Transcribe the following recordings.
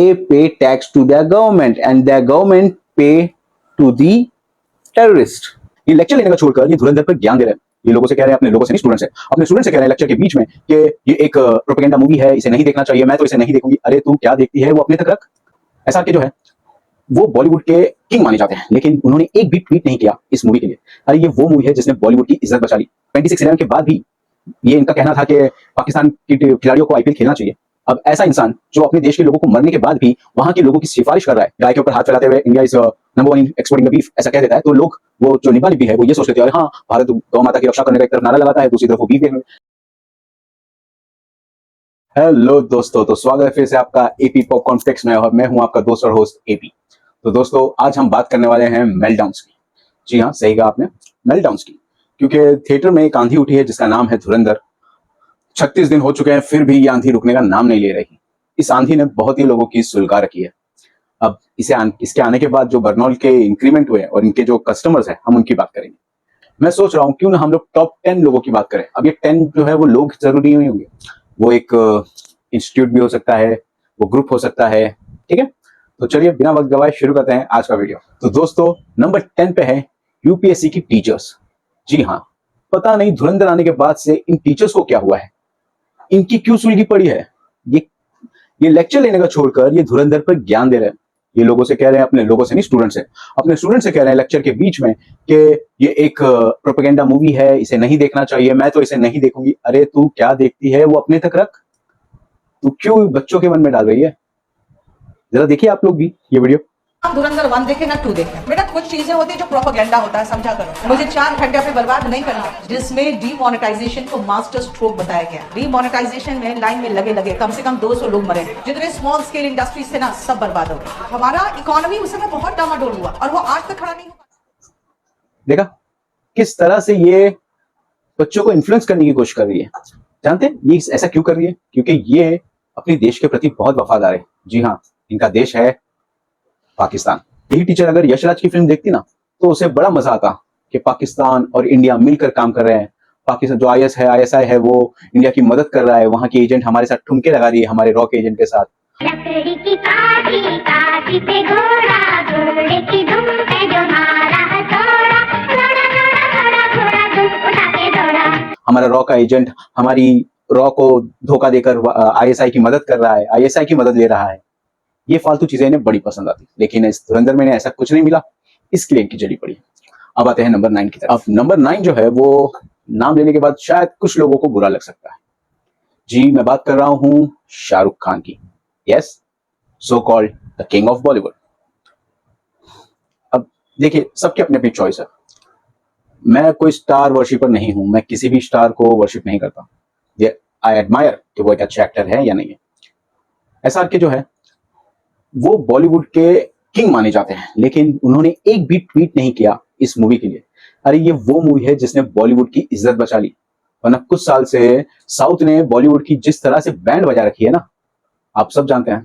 they pay tax to their government and their government pay to the terrorist. ये lecture लेने का छोड़कर ये धुरंधर पर ज्ञान दे रहे हैं। ये लोगों से कह रहे हैं, अपने लोगों से नहीं, स्टूडेंट से, अपने स्टूडेंट से कह रहे हैं लेक्चर के बीच में कि ये एक प्रोपेगेंडा मूवी है, इसे नहीं देखना चाहिए, मैं तो इसे नहीं देखूंगी। अरे तू क्या देखती है वो अपने तक रख। ऐसा के जो है वो बॉलीवुड के किंग माने जाते हैं, लेकिन उन्होंने एक भी ट्वीट नहीं किया इस मूवी के लिए। अरे ये वो मूवी है जिसने बॉलीवुड की इज्जत बचा ली। 26/11 के बाद भी ये इनका कहना था कि पाकिस्तान के खिलाड़ियों को आईपीएल खेलना चाहिए। अब ऐसा इंसान जो अपने देश के लोगों को मरने के बाद भी वहां के लोगों की सिफारिश कर रहा है, गाय के ऊपर हाथ फैलाते हुए India is number 1 in exporting the beef ऐसा कह देता है, तो लोग वो जो निभा निभी है वो ये सोच लेते हैं, हाँ भारत गौ माता की रक्षा करने का एक तरफ नारा लगाता है, दूसरी तरफ वो बीफ देखने। हेलो दोस्तों, तो स्वागत है फिर से आपका एपी पॉपकॉर्न फ्लिक्स में, और मैं हूं आपका दोस्त और होस्ट एपी। तो दोस्तों आज हम बात करने वाले हैं मेल्टडाउन्स की। जी हाँ, सही कहा आपने, मेल्टडाउन्स की, क्योंकि थिएटर में एक आंधी उठी है जिसका नाम है धुरंधर। 36 दिन हो चुके हैं, फिर भी ये आंधी रुकने का नाम नहीं ले रही। इस आंधी ने बहुत ही लोगों की सुलगा रखी है। अब इसके आने के बाद जो बर्नौल के इंक्रीमेंट हुए और इनके जो कस्टमर्स हैं, हम उनकी बात करेंगे। मैं सोच रहा हूँ क्यों ना हम लोग टॉप 10 लोगों की बात करें। अब ये 10 जो है वो लोग जरूरी नहीं होंगे, वो एक इंस्टीट्यूट भी हो सकता है, वो ग्रुप हो सकता है, ठीक है। तो चलिए बिना वक्त गवाए शुरू करते हैं आज का वीडियो। तो दोस्तों नंबर 10 पे है यूपीएससी की टीचर्स। जी हाँ, पता नहीं धुरंधर आने के बाद से इन टीचर्स को क्या हुआ है, इनकी क्यों सुलगी पड़ी है। ये लेक्चर लेने का छोड़कर ये धुरंधर पर ज्ञान दे रहे हैं। ये लोगों से कह रहे हैं, अपने लोगों से नहीं, स्टूडेंट से, अपने स्टूडेंट से कह रहे हैं लेक्चर के बीच में कि ये एक प्रोपेगेंडा मूवी है, इसे नहीं देखना चाहिए, मैं तो इसे नहीं देखूंगी। अरे तू क्या देखती है वो अपने तक रख। तू क्यों बच्चों के मन में डाल रही है। जरा देखिए आप लोग भी ये वीडियो। आप धुरंधर 1 देखें ना 2 देखें। बेटा कुछ चीजें होती है जो प्रोपेगेंडा होता है, समझा करो। मुझे 4 घंटे अपने बर्बाद नहीं करना, जिसमें डीमोनेटाइजेशन को मास्टर स्ट्रोक बताया गया। डीमोनेटाइजेशन में लाइन में लगे लगे कम से कम 200 लोग मरे। जितने स्मॉल स्केल इंडस्ट्रीज थे ना, सब बर्बाद हो गए। हमारा इकोनॉमी उस समय बहुत डामाडोल हुआ और वो आज तक खड़ा नहीं हुआ। देखा किस तरह से ये बच्चों को इन्फ्लुएंस करने की कोशिश कर रही है। जानते हैं ये ऐसा क्यों कर रही है? क्योंकि ये अपने देश के प्रति बहुत वफादार है। जी हाँ, इनका देश है पाकिस्तान। यही टीचर अगर यशराज की फिल्म देखती ना तो उसे बड़ा मजा आता कि पाकिस्तान और इंडिया मिलकर काम कर रहे हैं। पाकिस्तान जो आईएसआई है वो इंडिया की मदद कर रहा है, वहां के एजेंट हमारे साथ ठुमके लगा रही है, हमारे रॉक एजेंट के साथ। लकड़ी की काठी, काठी पे घोड़ा, घोड़े की धुन पे जो मारा हथौड़ा, घोड़ा घोड़ा घोड़ा घोड़ा धुन उठा के दौड़ा। हमारा रॉ का एजेंट हमारी रॉ को धोखा देकर आईएसआई की मदद कर रहा है, आईएसआई की मदद ले रहा है। ये फालतू चीजें इन्हें बड़ी पसंद आती, लेकिन इस धुरंधर में ऐसा कुछ नहीं मिला, इसके लिए इनकी जली पड़ी। अब आते हैं नंबर 9 की तरफ। अब नंबर 9 जो है वो नाम लेने के बाद शायद कुछ लोगों को बुरा लग सकता है। जी मैं बात कर रहा हूं शाहरुख खान की। Yes, so called the king of Bollywood. अब देखिए सबकी अपनी अपनी चॉइस है। मैं कोई स्टार वर्शिपर नहीं हूं, मैं किसी भी स्टार को वर्शिप नहीं करता। ये आई एडमायर कि वो एक अच्छा एक्टर है या नहीं है। ऐसा के जो है वो बॉलीवुड के किंग माने जाते हैं, लेकिन उन्होंने एक भी ट्वीट नहीं किया इस मूवी के लिए। अरे ये वो मूवी है जिसने बॉलीवुड की इज्जत बचा ली, वरना कुछ साल से साउथ ने बॉलीवुड की जिस तरह से बैंड बजा रखी है ना, आप सब जानते हैं।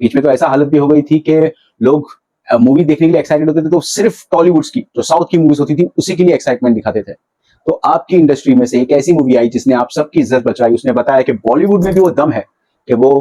बीच में तो ऐसा हालत भी हो गई थी कि लोग मूवी देखने के लिए एक्साइटेड होते थे तो सिर्फ टॉलीवुड की जो साउथ की मूवीज होती थी उसी के लिए एक्साइटमेंट दिखाते थे। तो आपकी इंडस्ट्री में से एक ऐसी मूवी आई जिसने आप सबकी इज्जत बचाई। उसने बताया कि बॉलीवुड में भी वो दम है कि वो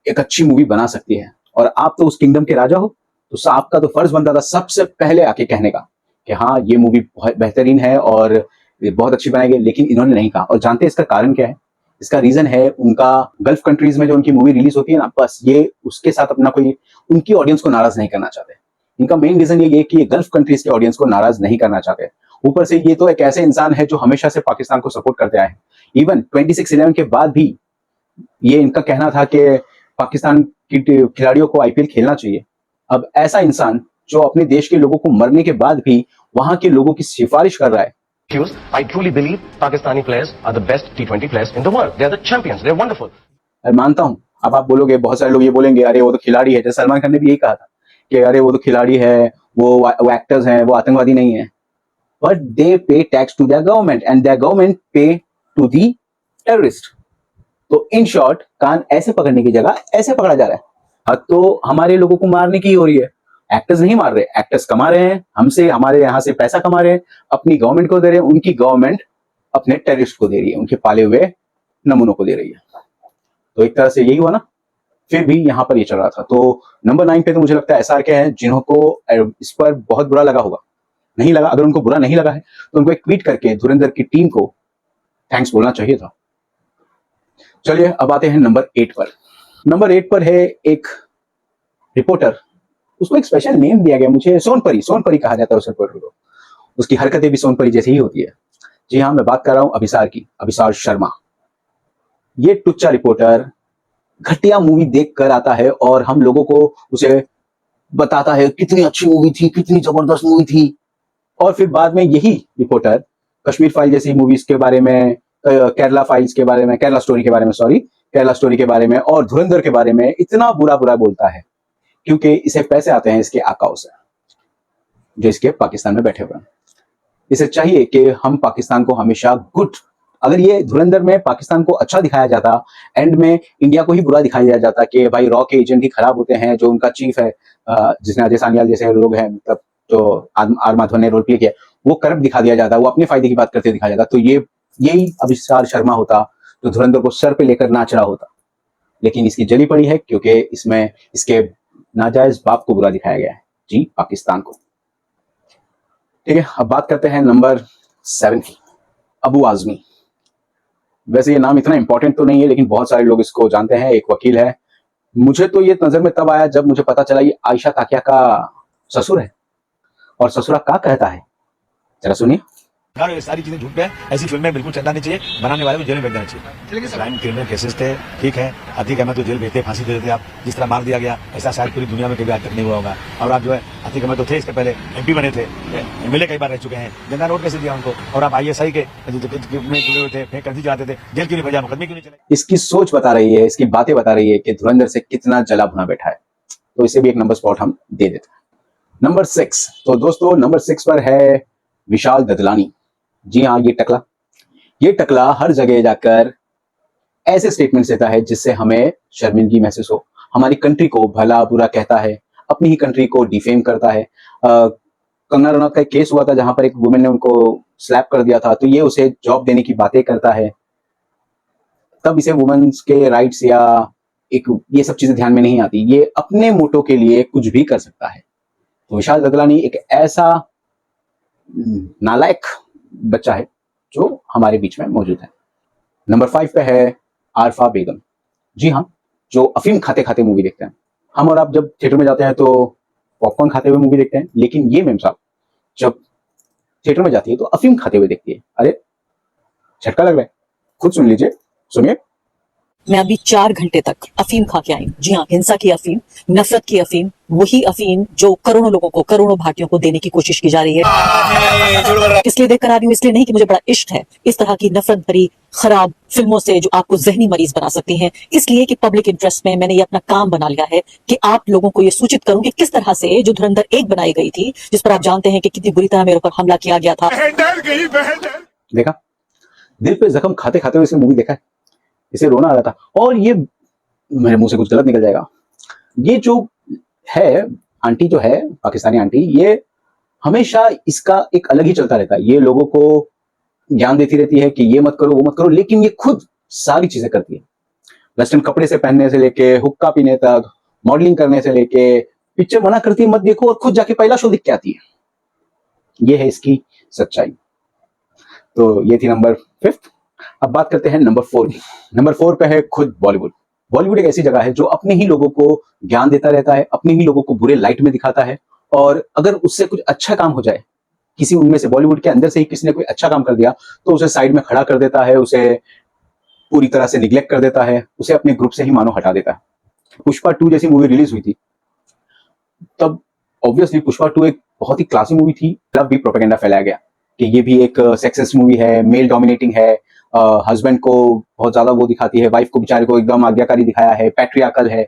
एक अच्छी मूवी बना सकती है, और आप तो उस किंगडम के राजा हो, तो आपका तो फर्ज बनता था सबसे पहले आके कहने का कि हाँ ये मूवी बहुत बेहतरीन है और बहुत अच्छी बनाई गई। लेकिन इन्होंने नहीं कहा। और जानते हैं इसका कारण क्या है? इसका रीजन है उनका गल्फ कंट्रीज में जो उनकी मूवी रिलीज होती है ना, बस ये उसके साथ अपना कोई उनकी ऑडियंस को नाराज नहीं करना चाहते। इनका मेन रीजन ये कि ये गल्फ कंट्रीज के ऑडियंस को नाराज नहीं करना चाहते। ऊपर से ये तो एक ऐसे इंसान है जो हमेशा से पाकिस्तान को सपोर्ट करते आए हैं। इवन 26/11 के बाद भी ये इनका कहना था कि पाकिस्तान की खिलाड़ियों को आईपीएल खेलना चाहिए। अब ऐसा इंसान जो अपने देश के लोगों को मरने के बाद भी वहां के लोगों की सिफारिश कर रहा है। I truly believe Pakistani players are the best T20 players in the world. They are the champions. They are wonderful. मानता हूं, अब आप बोलोगे, बहुत सारे लोग ये बोलेंगे अरे वो तो खिलाड़ी है। जैसे सलमान खान ने भी यही कहा था कि अरे वो तो खिलाड़ी है, वो एक्टर्स हैं, वो आतंकवादी नहीं है। But they pay tax to their government and their government pay to the terrorist. तो इन शॉर्ट कान ऐसे पकड़ने की जगह ऐसे पकड़ा जा रहा है। हद तो हमारे लोगों को मारने की हो रही है। एक्टर्स नहीं मार रहे, एक्टर्स कमा रहे हैं हमसे, हमारे यहाँ से पैसा कमा रहे हैं, अपनी गवर्नमेंट को दे रहे हैं, उनकी गवर्नमेंट अपने टेररिस्ट को दे रही है, उनके पाले हुए नमूनों को दे रही है। तो एक तरह से यही हुआ ना फिर भी यहाँ पर ये चल रहा था। तो नंबर 9 पे तो मुझे लगता है SRK है, जिनको इस पर बहुत बुरा लगा होगा। नहीं लगा, अगर उनको बुरा नहीं लगा है तो उनको एक ट्वीट करके धुरंधर की टीम को थैंक्स बोलना चाहिए था। चलिए अब आते हैं नंबर 8 पर। नंबर 8 पर है एक रिपोर्टर, उसको एक स्पेशल नेम दिया गया मुझे, सोनपरी कहा जाता है उस रिपोर्टर को। उसकी हरकतें भी सोनपरी जैसी ही होती है। जी हाँ, मैं बात कर रहा हूं अभिसार की, अभिसार शर्मा। ये टुच्चा रिपोर्टर घटिया मूवी देख कर आता है और हम लोगों को उसे बताता है कितनी अच्छी मूवी थी, कितनी जबरदस्त मूवी थी, और फिर बाद में यही रिपोर्टर कश्मीर फाइल जैसी मूवीज के बारे में, केरला फाइल्स के बारे में, केरला स्टोरी के बारे में और धुरंधर के बारे में इतना बुरा बुरा बोलता है, क्योंकि इसे पैसे आते हैं इसके आकाओं से जो इसके पाकिस्तान में बैठे हुए हैं। इसे चाहिए कि हम पाकिस्तान को हमेशा गुड, अगर ये धुरंधर में पाकिस्तान को अच्छा दिखाया जाता, एंड में इंडिया को ही बुरा दिखाया जाता कि भाई रॉ के एजेंट ही खराब होते हैं, जो उनका चीफ है जिसने अजय सानियाल जैसे लोग हैं, मतलब तो आर माधवन ने रोल प्ले किया, वो करप्ट दिखा दिया जाता, वो अपने फायदे की बात करते दिखाया जाता, तो यही अभिसार शर्मा होता जो धुरंधर को सर पे लेकर नाच रहा होता। लेकिन इसकी जली पड़ी है क्योंकि इसमें इसके नाजायज बाप को बुरा दिखाया गया है, जी पाकिस्तान को। ठीक है, अब बात करते हैं नंबर 7 की, अबू आजमी। वैसे ये नाम इतना इंपॉर्टेंट तो नहीं है, लेकिन बहुत सारे लोग इसको जानते हैं। एक वकील है। मुझे तो ये नजर में तब आया जब मुझे पता चला ये आयशा ताकिया का ससुर है, और ससुरा क्या कहता है, जरा सुनिए। यार ये सारी चीजें झूठ है, ऐसी फिल्में बिल्कुल चलना नहीं चाहिए, बनाने वाले को जेल में भेज देना चाहिए। क्राइम क्रिमिनल केसेस थे, ठीक है, अतीक अहमद तो जेल भेजते, फांसी दे देते आप, जिस तरह मार दिया गया ऐसा शायद पूरी दुनिया में कभी आज तक नहीं हुआ होगा। और आप जो है, अतीक अहमद तो थे इसके पहले MP बने थे, MLA कई बार रह चुके हैं, जनता नोट कैसे दिया उनको, और आप ISI के में जुड़े हुए थे, फेंक कर दी जाते थे, जेल क्यों नहीं भेजा, मुकदमे क्यों नहीं चले। इसकी सोच बता रही है, इसकी बातें बता रही है कि धुरंधर से कितना जला भुना बैठा है, तो इसे भी एक नंबर स्पॉट हम दे देते हैं। नंबर 6, तो दोस्तों नंबर 6 पर है विशाल ददलानी। जी हाँ, ये टकला हर जगह जाकर ऐसे स्टेटमेंट्स देता है जिससे हमें शर्मिंदगी महसूस हो, हमारी कंट्री को भला बुरा कहता है, अपनी ही कंट्री को डिफेम करता है। कंगना रनौत का एक केस हुआ था जहां पर एक वुमेन ने उनको स्लैप कर दिया था, तो ये उसे जॉब देने की बातें करता है, तब इसे वुमेन्स के राइट्स या ये सब चीजें ध्यान में नहीं आती, ये अपने मोटो के लिए कुछ भी कर सकता है। तो विशाल ददलानी एक ऐसा नालायक बच्चा है जो हमारे बीच में मौजूद है। नंबर 5 पे है आरफा बेगम। जी हाँ, जो अफीम खाते खाते मूवी देखते हैं। हम और आप जब थिएटर में जाते हैं तो पॉपकॉर्न खाते हुए मूवी देखते हैं, लेकिन ये मेम साहब जब थिएटर में जाती है तो अफीम खाते हुए देखती है। अरे झटका लग रहा है, खुद सुन लीजिए, सुनिए। मैं अभी 4 घंटे तक अफीम खा के आई हूँ। जी हाँ, हिंसा की अफीम, नफरत की अफीम, वही अफीम जो करोड़ों लोगों को, करोड़ों भारतीयों को देने की कोशिश की जा रही है। इसलिए देखकर आ रही हूँ, इसलिए नहीं कि मुझे बड़ा इश्क है इस तरह की नफरत भरी खराब फिल्मों से जो आपको जहनी मरीज बना सकती हैं, इसलिए कि पब्लिक इंटरेस्ट में मैंने ये अपना काम बना लिया है कि आप लोगों को ये सूचित करूं कि किस तरह से जो धुरंधर 1 बनाई गई थी, जिस पर आप जानते हैं कि कितनी बुरी तरह मेरे ऊपर हमला किया गया था। देखा, दिल पे जख्म खाते खाते हुए इसे मूवी देखा है, इसे रोना आ रहा था। और ये मेरे मुंह से कुछ गलत निकल जाएगा, ये जो है आंटी, जो है पाकिस्तानी आंटी, ये हमेशा इसका एक अलग ही चलता रहता है। ये लोगों को ज्ञान देती रहती है कि ये मत करो, वो मत करो, लेकिन ये खुद सारी चीजें करती है। वेस्टर्न कपड़े से पहनने से लेके हुक्का पीने तक, मॉडलिंग करने से लेके, पिक्चर मना करती है मत देखो और खुद जाके पहला शो दिख के आती है। ये है इसकी सच्चाई। तो ये थी नंबर 5। अब बात करते हैं नंबर 4 की। नंबर 4 पे है खुद बॉलीवुड। बॉलीवुड एक ऐसी जगह है जो अपने ही लोगों को ज्ञान देता रहता है, अपने ही लोगों को बुरे लाइट में दिखाता है, और अगर उससे कुछ अच्छा काम हो जाए, किसी उनमें से बॉलीवुड के अंदर से ही किसी ने कोई अच्छा काम कर दिया, तो उसे साइड में खड़ा कर देता है, उसे पूरी तरह से निग्लेक्ट कर देता है, उसे अपने ग्रुप से ही मानो हटा देता है। पुष्पा 2 जैसी मूवी रिलीज हुई थी, तब ऑब्वियसली पुष्पा 2 एक बहुत ही क्लासी मूवी थी, तब भी प्रोपेगेंडा फैलाया गया कि ये भी एक सेक्सिस्ट मूवी है, मेल डोमिनेटिंग है, हस्बैंड को बहुत ज्यादा वो दिखाती है, वाइफ को बेचारे को एकदम आज्ञाकारी दिखाया है, पैट्रियार्कल है।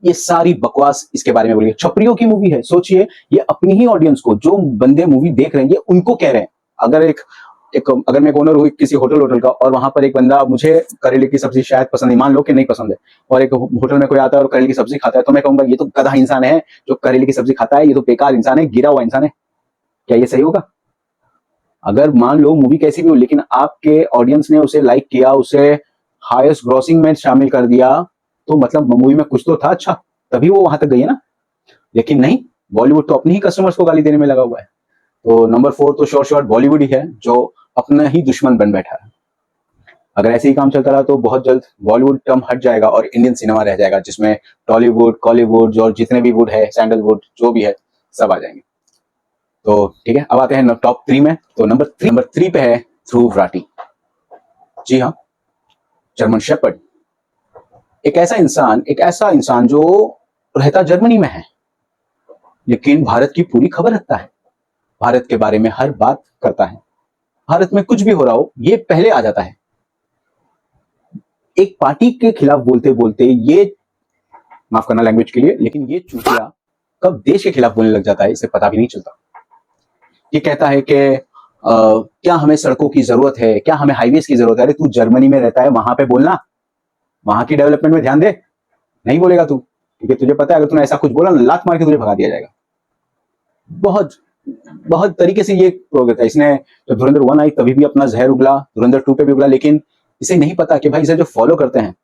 ये सारी बकवास इसके बारे में बोली है। छपरियों की मूवी है। सोचिए, ये अपनी ही ऑडियंस को, जो बंदे मूवी देख रहे हैं, ये उनको कह रहे हैं। अगर मैं ओनर हूँ किसी होटल का, और वहां पर एक बंदा, मुझे करेले की सब्जी शायद पसंद नहीं, मान लो कि नहीं पसंद है, और एक होटल में कोई आता है और करेले की सब्जी खाता है, तो मैं कहूंगा ये तो गधा इंसान है जो करेले की सब्जी खाता है, ये तो बेकार इंसान है, गिरा हुआ इंसान है। क्या ये सही होगा? अगर मान लो मूवी कैसी भी हो, लेकिन आपके ऑडियंस ने उसे लाइक किया, उसे हाईएस्ट ग्रॉसिंग में शामिल कर दिया, तो मतलब मूवी में कुछ तो था अच्छा, तभी वो वहां तक गई है ना। लेकिन नहीं, बॉलीवुड तो अपने ही कस्टमर्स को गाली देने में लगा हुआ है। तो नंबर 4 तो श्योर बॉलीवुड ही है, जो अपना ही दुश्मन बन बैठा है। अगर ऐसे ही काम चलता रहा तो बहुत जल्द बॉलीवुड टर्म हट जाएगा और इंडियन सिनेमा रह जाएगा, जिसमें टॉलीवुड, कॉलीवुड और जितने भी वुड है, सैंडलवुड जो भी है, सब आ जाएंगे। तो ठीक है, अब आते हैं टॉप 3 में। तो नंबर 3 पे है ध्रुव राठी। जी हाँ, जर्मन शेपर्ड। एक ऐसा इंसान जो रहता जर्मनी में है, लेकिन भारत की पूरी खबर रखता है, भारत के बारे में हर बात करता है, भारत में कुछ भी हो रहा हो ये पहले आ जाता है। एक पार्टी के खिलाफ बोलते बोलते ये, माफ करना लैंग्वेज के लिए, लेकिन ये चूतिया कब देश के खिलाफ बोलने लग जाता है इसे पता भी नहीं चलता। ये कहता है कि क्या हमें सड़कों की जरूरत है, क्या हमें हाईवेज की जरूरत है। अरे तू जर्मनी में रहता है, वहां पे बोलना, वहां की डेवलपमेंट में ध्यान दे। नहीं बोलेगा तू, क्योंकि तुझे पता है अगर तूने ऐसा कुछ बोला ना, लात मार के तुझे भगा दिया जाएगा। बहुत तरीके से ये प्रोग्रेस है। इसने जब धुरंधर 1 आई तभी भी अपना जहर उगला, धुरंधर 2 पे भी उगला, लेकिन इसे नहीं पता कि भाई इसे जो फॉलो करते हैं,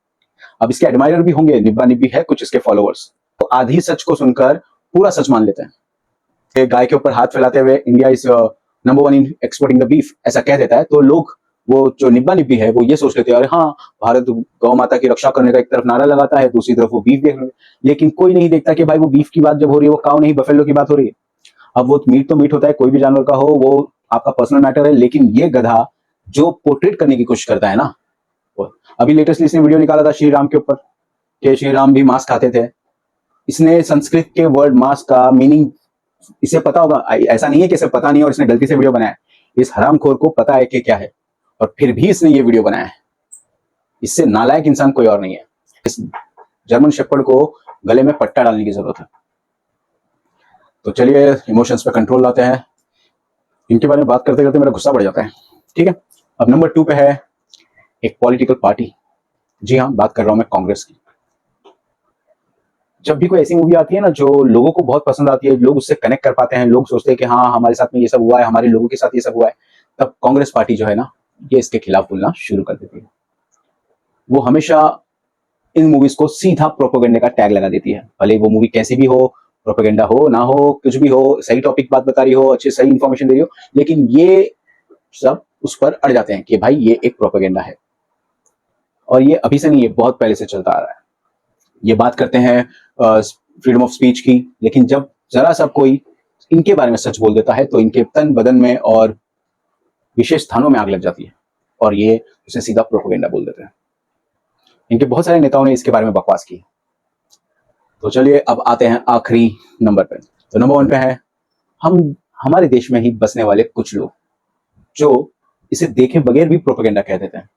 अब इसके एडमायरर भी होंगे, निब्बा निब्बी है कुछ इसके फॉलोअर्स, तो आधी सच को सुनकर पूरा सच मान लेते हैं। गाय के ऊपर हाथ फैलाते हुए India is number 1 in exporting the beef ऐसा कह देता है, तो लोग, वो जो निब्बा निब्बी है, वो ये सोच लेते हैं अरे हाँ, भारत गौ माता की रक्षा करने का एक तरफ नारा लगाता है, दूसरी तरफ वो बीफ देख रहे हैं। लेकिन कोई नहीं देखता कि भाई वो बीफ की बात जब हो रही है, वो काऊ नहीं बफेलो की बात हो रही है। अब वो मीट तो मीट होता है, कोई भी जानवर का हो, वो आपका पर्सनल मैटर है, लेकिन ये गधा जो पोर्ट्रेट करने की कोशिश करता है ना, अभी लेटेस्टली इसने वीडियो निकाला था श्री राम के ऊपर कि श्री राम भी मांस खाते थे। इसने संस्कृत के वर्ड मांस का मीनिंग इसे पता होगा, ऐसा नहीं है कि इसे पता नहीं है और इसने गलती से वीडियो बनाया। इस हरामखोर को पता है कि क्या है, और फिर भी इसने ये वीडियो बनाया है। इससे नालायक इंसान कोई और नहीं है। इस जर्मन शेपर्ड को गले में पट्टा डालने की जरूरत है। तो चलिए इमोशंस पे कंट्रोल लाते हैं। इनके बारे में बात करते करते मेरा गुस्सा बढ़ जाता है। ठीक है, अब नंबर 2 पे है एक पॉलिटिकल पार्टी। जी हाँ, बात कर रहा हूं मैं कांग्रेस की। जब भी कोई ऐसी मूवी आती है ना जो लोगों को बहुत पसंद आती है, लोग उससे कनेक्ट कर पाते हैं, लोग सोचते हैं कि हाँ हमारे साथ में ये सब हुआ है, हमारे लोगों के साथ ये सब हुआ है, तब कांग्रेस पार्टी जो है ना, ये इसके खिलाफ बोलना शुरू कर देती है। वो हमेशा इन मूवीज को सीधा प्रोपेगेंडा का टैग लगा देती है, भले वो मूवी कैसी भी हो, प्रोपेगेंडा हो ना हो, कुछ भी हो, सही टॉपिक बात बता रही हो, अच्छी सही इंफॉर्मेशन दे रही हो, लेकिन ये सब उस पर अड़ जाते हैं कि भाई ये एक प्रोपेगेंडा है। और ये अभी से नहीं, ये बहुत पहले से चलता आ रहा है। ये बात करते हैं फ्रीडम ऑफ स्पीच की, लेकिन जब जरा सा कोई इनके बारे में सच बोल देता है तो इनके तन बदन में और विशेष स्थानों में आग लग जाती है और ये उसे सीधा प्रोपेगेंडा बोल देते हैं। इनके बहुत सारे नेताओं ने इसके बारे में बकवास की। तो चलिए अब आते हैं आखिरी नंबर पे। तो नंबर 1 पे है हमारे देश में ही बसने वाले कुछ लोग जो इसे देखे बगैर भी प्रोपेगेंडा कह देते हैं।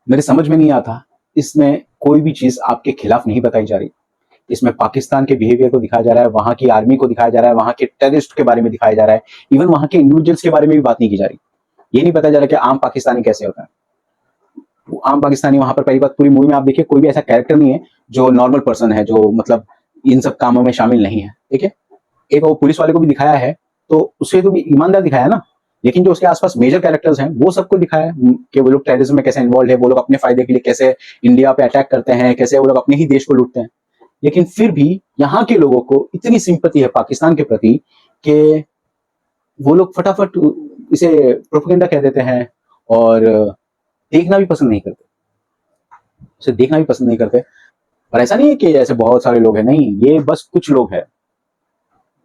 मेरे समझ में नहीं आता, इसमें कोई भी चीज आपके खिलाफ नहीं बताई जा रही। इसमें पाकिस्तान के बिहेवियर को दिखाया जा रहा है, वहां की आर्मी को दिखाया जा रहा है, वहां के टेररिस्ट के बारे में दिखाया जा रहा है, इवन वहां के इंडिविजुअल्स के बारे में भी बात नहीं की जा रही। ये नहीं बताया जा रहा कि आम पाकिस्तानी कैसे होता है। वो आम पाकिस्तानी वहां पर, पहली बात, पूरी मूवी में आप देखिए कोई भी ऐसा कैरेक्टर नहीं है जो नॉर्मल पर्सन है, जो मतलब इन सब कामों में शामिल नहीं है। ठीक है, एक वो पुलिस वाले को भी दिखाया है तो उसे तो भी ईमानदार दिखाया ना, लेकिन जो उसके आसपास मेजर कैरेक्टर्स हैं वो सबको दिखाया है कि वो लोग टेररिज्म में कैसे इन्वॉल्व है, वो लोग अपने फायदे के लिए कैसे इंडिया पे अटैक करते हैं, कैसे वो लोग अपने ही देश को लूटते हैं। लेकिन फिर भी यहाँ के लोगों को इतनी सिंपैथी है पाकिस्तान के प्रति कि वो लोग फटाफट इसे प्रोपेगेंडा कह देते हैं और देखना भी पसंद नहीं करते, उसे देखना भी पसंद नहीं करते। और ऐसा नहीं है कि ऐसे बहुत सारे लोग हैं, नहीं, ये बस कुछ लोग हैं।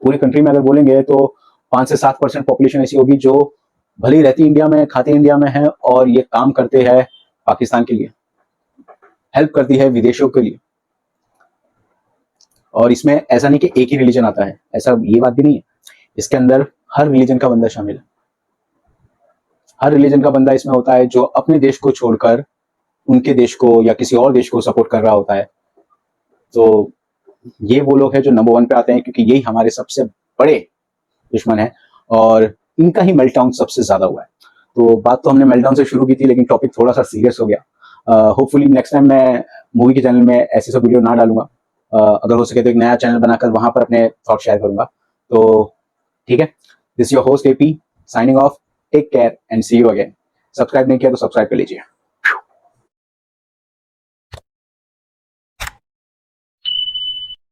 पूरी कंट्री में अगर बोलेंगे तो 5 से 7% पॉपुलेशन ऐसी होगी जो भले ही रहती इंडिया में, खाते इंडिया में है और ये काम करते हैं पाकिस्तान के लिए, हेल्प करती है विदेशों के लिए। और इसमें ऐसा नहीं कि एक ही रिलीजन आता है, ऐसा ये बात भी नहीं है। इसके अंदर हर रिलीजन का बंदा शामिल है। हर रिलीजन का बंदा इसमें होता है जो अपने देश को छोड़कर उनके देश को या किसी और देश को सपोर्ट कर रहा होता है। तो ये वो लोग हैं जो नंबर 1 पे आते हैं, क्योंकि यही हमारे सबसे बड़े दुश्मन है और इनका ही मेल्टडाउन सबसे ज्यादा हुआ है। तो बात तो हमने मेल्टडाउन से शुरू की थी, लेकिन टॉपिक थोड़ा सा सीरियस हो गया। होपफुली नेक्स्ट टाइम मैं मूवी के चैनल में ऐसे सब वीडियो ना डालूंगा। अगर हो सके तो एक नया चैनल बनाकर वहां पर अपने थॉट शेयर करूंगा। तो ठीक है, this your host AP signing off, take care and see you again. Subscribe नहीं किया तो सब्सक्राइब कर लीजिए।